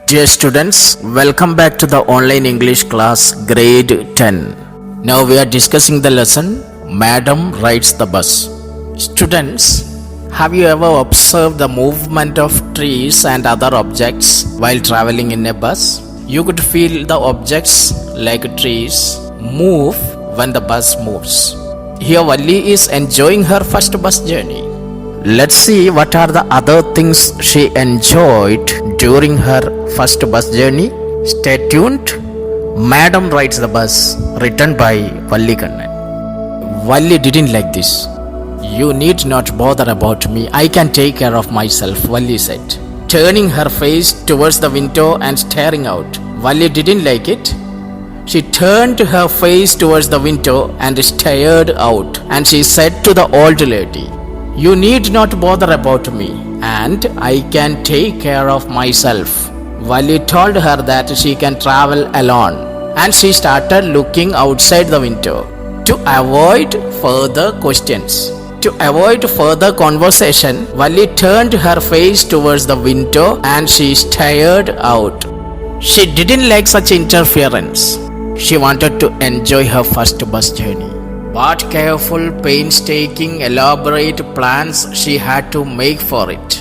Dear students, welcome back to the online English class grade 10. Now we are discussing the lesson Madam Rides the Bus. Students, have you ever observed the movement of trees and other objects while traveling in a bus? You could feel the objects like trees move when the bus moves. Here Valli is enjoying her first bus journey. Let's see what are the other things she enjoyed during her first bus journey. Stay tuned. Madam Rides the Bus, written by Valli Kannan. Valli didn't like this. You need not bother about me. I can take care of myself, Valli said, turning her face towards the window and staring out. Valli didn't like it. She turned her face towards the window and stared out, and she said to the old lady, "You need not bother about me, and I can take care of myself." Valli told her that she can travel alone, and she started looking outside the window. To avoid further questions, to avoid further conversation, Valli turned her face towards the window and she stared out. She didn't like such interference. She wanted to enjoy her first bus journey. What careful, painstaking, elaborate plans she had to make for it.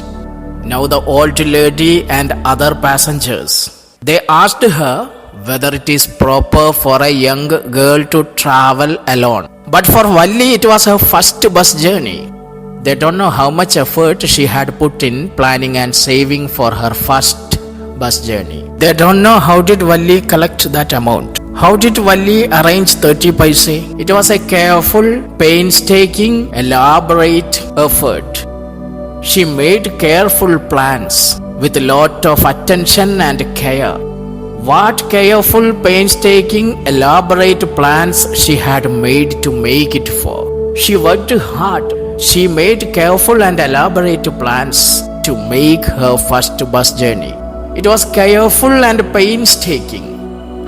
Now the old lady and other passengers, they asked her whether it is proper for a young girl to travel alone. But for Valli, it was her first bus journey. They don't know how much effort she had put in planning and saving for her first bus journey. They don't know how did Valli collect that amount. How did Valli arrange 30 paise? It was a careful, painstaking, elaborate effort. She made careful plans with a lot of attention and care. What careful, painstaking, elaborate plans she had made to make it for. She worked hard. She made careful and elaborate plans to make her first bus journey. It was careful and painstaking.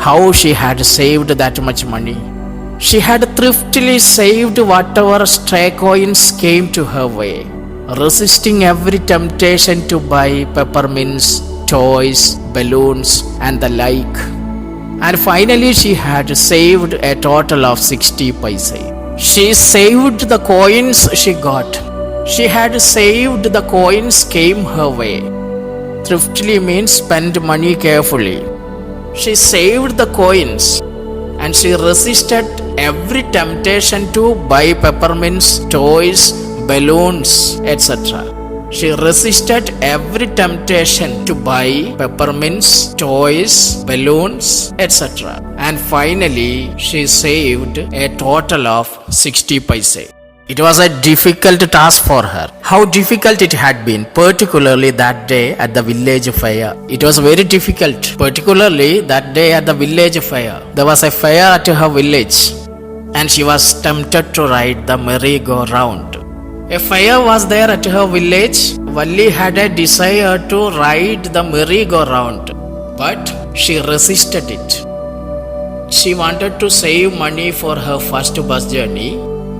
How she had saved that much money. She had thriftily saved whatever stray coins came to her way, resisting every temptation to buy peppermints, toys, balloons and the like. And finally she had saved a total of 60 paise. She saved the coins she got. She had saved the coins came her way. Thriftily means spend money carefully. She saved the coins and she resisted every temptation to buy peppermints, toys, balloons, etc. She resisted every temptation to buy peppermints, toys, balloons, etc. And finally, she saved a total of 60 paise. It was a difficult task for her. How difficult it had been, particularly that day at the village fair. It was very difficult, particularly that day at the village fair. There was a fair at her village, and she was tempted to ride the merry-go-round. A fair was there at her village. Valli had a desire to ride the merry-go-round, but she resisted it. She wanted to save money for her first bus journey.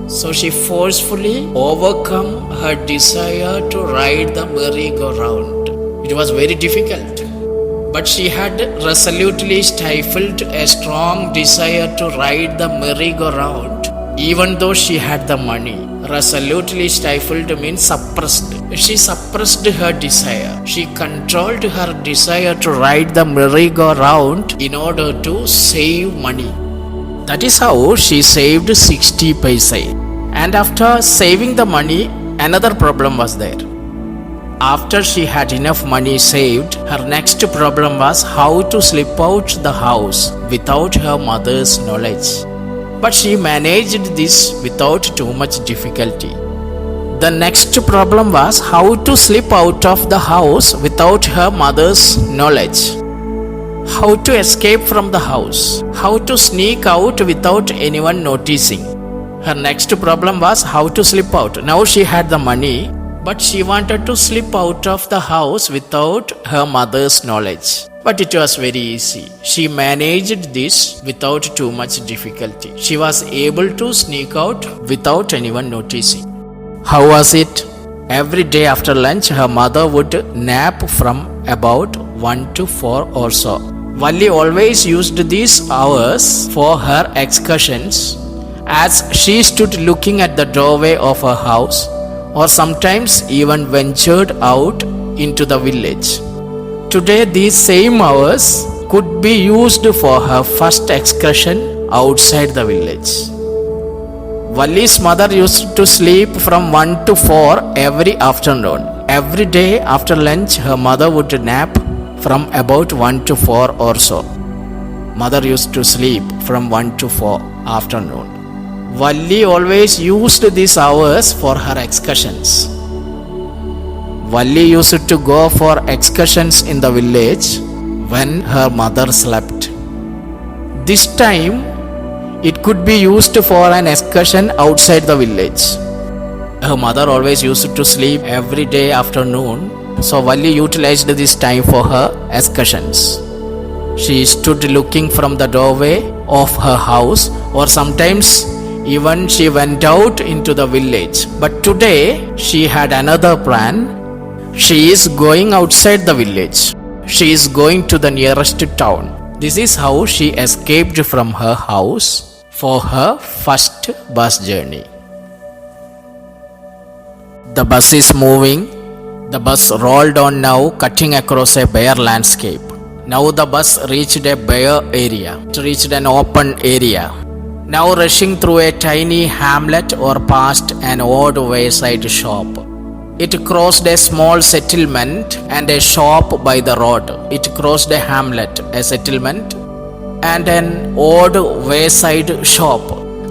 So she forcefully overcome her desire to ride the merry-go-round. It was very difficult, but she had resolutely stifled a strong desire to ride the merry-go-round, even though she had the money. Resolutely stifled means suppressed. She suppressed her desire. She controlled her desire to ride the merry-go-round in order to save money. That is how she saved 60 paise. And after saving the money, another problem was there. After she had enough money saved, her next problem was how to slip out the house without her mother's knowledge. But she managed this without too much difficulty. The next problem was how to slip out of the house without her mother's knowledge. How to escape from the house. How to sneak out without anyone noticing. Her next problem was how to slip out. Now she had the money, but she wanted to slip out of the house without her mother's knowledge. But it was very easy. She managed this without too much difficulty. She was able to sneak out without anyone noticing. How was it? Every day after lunch, her mother would nap from about 1 to 4 or so. Valli always used these hours for her excursions as she stood looking at the doorway of her house or sometimes even ventured out into the village. Today these same hours could be used for her first excursion outside the village. Valli's mother used to sleep from 1 to 4 every afternoon. Every day after lunch her mother would nap from about 1 to 4 or so. Mother used to sleep from 1 to 4 afternoon. Valli always used these hours for her excursions. Valli used to go for excursions in the village when her mother slept. This time it could be used for an excursion outside the village. Her mother always used to sleep every day afternoon, so Valli utilized this time for her excursions. She stood looking from the doorway of her house or sometimes even she went out into the village. But today she had another plan. She is going outside the village. She is going to the nearest town. This is how she escaped from her house for her first bus journey. The bus is moving. The bus rolled on now, cutting across a bare landscape. Now the bus reached a bare area. It reached an open area. Now rushing through a tiny hamlet or past an odd wayside shop. It crossed a small settlement and a shop by the road. It crossed a hamlet, a settlement, and an odd wayside shop.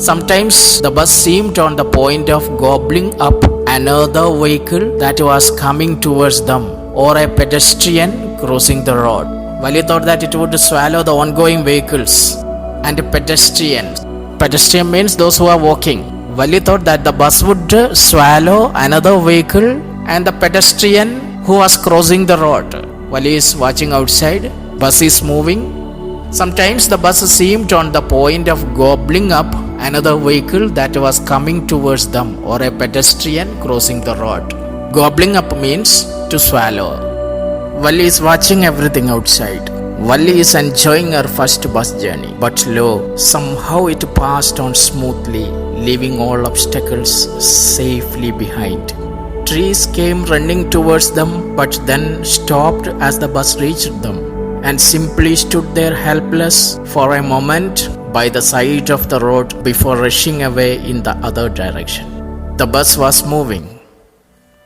Sometimes the bus seemed on the point of gobbling up another vehicle that was coming towards them, or a pedestrian crossing the road. Valli thought that it would swallow the ongoing vehicles and pedestrians. Pedestrian means those who are walking. Valli thought that the bus would swallow another vehicle and the pedestrian who was crossing the road. Valli is watching outside. Bus is moving. Sometimes the bus seemed on the point of gobbling up another vehicle that was coming towards them, or a pedestrian crossing the road. Gobbling up means to swallow. Valli is watching everything outside. Valli is enjoying her first bus journey. But lo, somehow it passed on smoothly, leaving all obstacles safely behind. Trees came running towards them, but then stopped as the bus reached them, and simply stood there helpless for a moment by the side of the road before rushing away in the other direction. The bus was moving.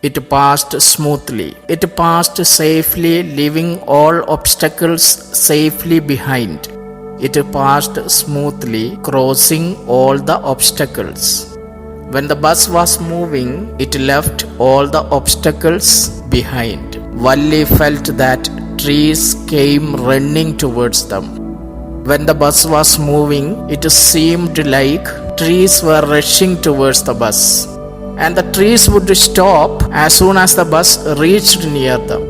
It passed smoothly. It passed safely, leaving all obstacles safely behind. It passed smoothly, crossing all the obstacles. When the bus was moving, it left all the obstacles behind. Valli felt that trees came running towards them. When the bus was moving, it seemed like trees were rushing towards the bus, and the trees would stop as soon as the bus reached near them.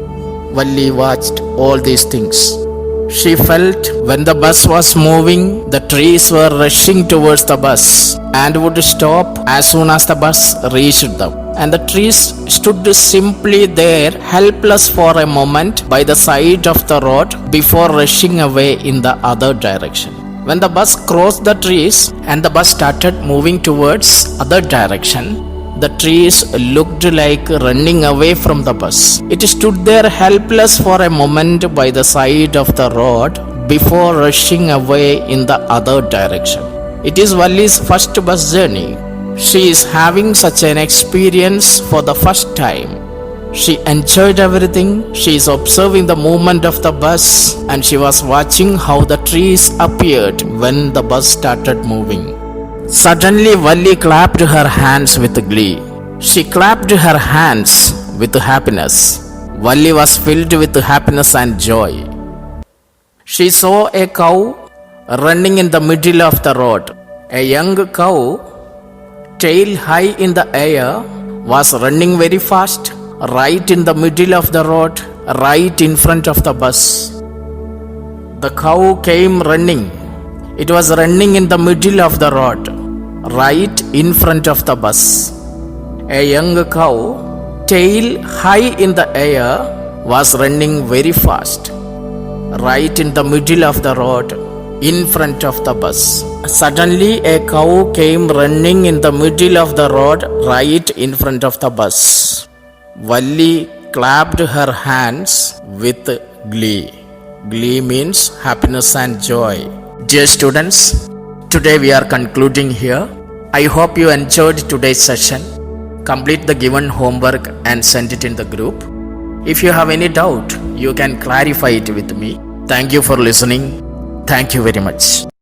Valli watched all these things. She felt when the bus was moving, the trees were rushing towards the bus and would stop as soon as the bus reached them. And the trees stood simply there, helpless for a moment by the side of the road before rushing away in the other direction. When the bus crossed the trees and the bus started moving towards other direction, the trees looked like running away from the bus. It stood there helpless for a moment by the side of the road before rushing away in the other direction. It is Valli's first bus journey. She is having such an experience for the first time. She enjoyed everything. She is observing the movement of the bus, and she was watching how the trees appeared when the bus started moving. Suddenly Valli clapped her hands with glee. She clapped her hands with happiness. Valli was filled with happiness and joy. She saw a cow running in the middle of the road. A young cow, tail high in the air, was running very fast, right in the middle of the road, right in front of the bus. The cow came running. It was running in the middle of the road, right in front of the bus. A young cow, tail high in the air, was running very fast. right in the middle of the road, in front of the bus. Suddenly a cow came running in the middle of the road, right in front of the bus. Valli clapped her hands with glee. Glee means happiness and joy. Dear students, today we are concluding here. I hope you enjoyed today's session. Complete the given homework and send it in the group. If you have any doubt, you can clarify it with me. Thank you for listening. Thank you very much.